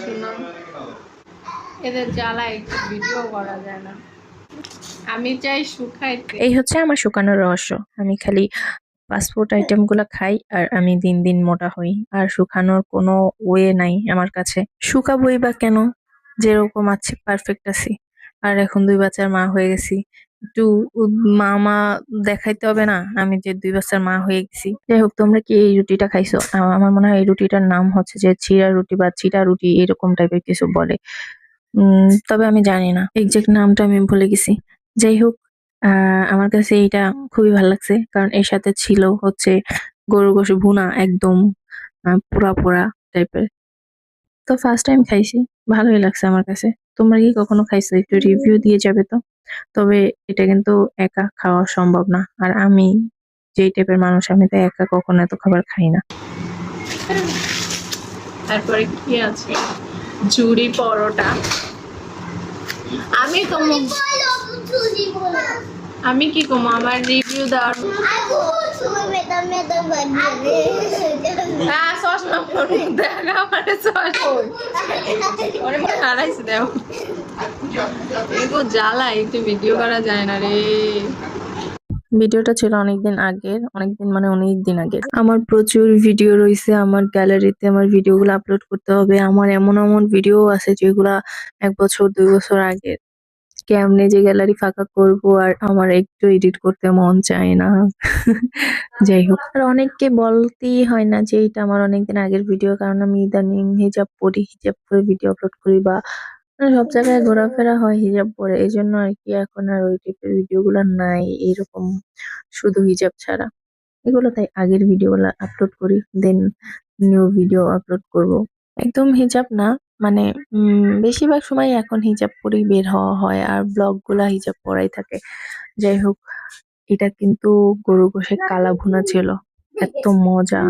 শুনো, এদের জ্বালায় একটু ভিডিও করা যায় না। আমি চাই শুকাইতে। এই হচ্ছে আমার শুকানোর রহস্য। আমি খালি ফাস্টফুড আইটেম গুলা খাই আর আমি দিন দিন মোটা হই। আর শুকানোর কোনো ওয়ে নাই আমার কাছে। শুকাবই বা কেন? যেরকম আছে পারফেক্ট আছি। আর এখন 2 বাচ্চার মা হয়ে গেছি। একটু মা দেখাইতে হবে না আমি যে 2 বাচ্চার মা হয়ে গেছি। যাই হোক, তোমরা কি এই রুটিটা খাইছো? আমার মনে হয় এই রুটিটার নাম হচ্ছে যে চিড়া রুটি বা চিটা রুটি, এরকম টাইপের কিছু বলে। তবে আমি জানি না, এক্সাক্ট নামটা আমি ভুলে গেছি। যাই হোক, আমার কাছে এইটা খুবই ভালো লাগছে, কারণ এর সাথে ছিল হচ্ছে গরুর গোশত ভুনা, একদম পোড়া পোড়া টাইপের। তো ফার্স্ট টাইম খাইছি, ভালোই লাগছে আমার কাছে। তোমরা কি কখনো খাইছো? একটু রিভিউ দিয়ে যাবে তো। তবে এটা কিন্তু একা খাওয়া সম্ভব না, আর আমি যেই টাইপের মানুষ, আমি তো একা কখনো এত খাবার খাই না। তারপরে কি আছে? ঝুড়ি পরোটা। আমি কি কম আমার রিভিউ দেওয়ার জ্বালা, একটু ভিডিও করা যায় না রে। ভিডিওটা ছিল অনেকদিন আগের, অনেকদিন আগের। আমার প্রচুর ভিডিও রয়েছে আমার গ্যালারিতে, আমার ভিডিওগুলো আপলোড করতে হবে। আমার এমন এমন ভিডিও আছে যেগুলা 1 বছর 2 বছর আগের। কেমনে যে গ্যালারি ফাঁকা করব, আর আমার একটু এডিট করতে মন চায় না। যাই হোক, আর অনেককে বলতেই হয় না যে এটা আমার অনেকদিন আগের ভিডিও, কারণ আমি ইদানিং হিজাব পরি, হিজাব করে ভিডিও আপলোড করি, বা সব জায়গায় ঘোরাফেরা হয় হিজাব পরে, এই জন্য আর কি এখন আর ওই টাইপের ভিডিও গুলা নাই এরকম, শুধু হিজাব ছাড়া এগুলো। তাই আগের ভিডিও গুলা আপলোড করি, দেন নিউ ভিডিও আপলোড করব। একদম হিজাব না, মানে বেশিরভাগ সময় এখন হিজাব পরেই বের হওয়া হয়, আর ব্লগ গুলা হিজাব পরাই থাকে। যাই হোক, এটা কিন্তু গরু গোশের কালা ভুনা ছিল, এত মজা।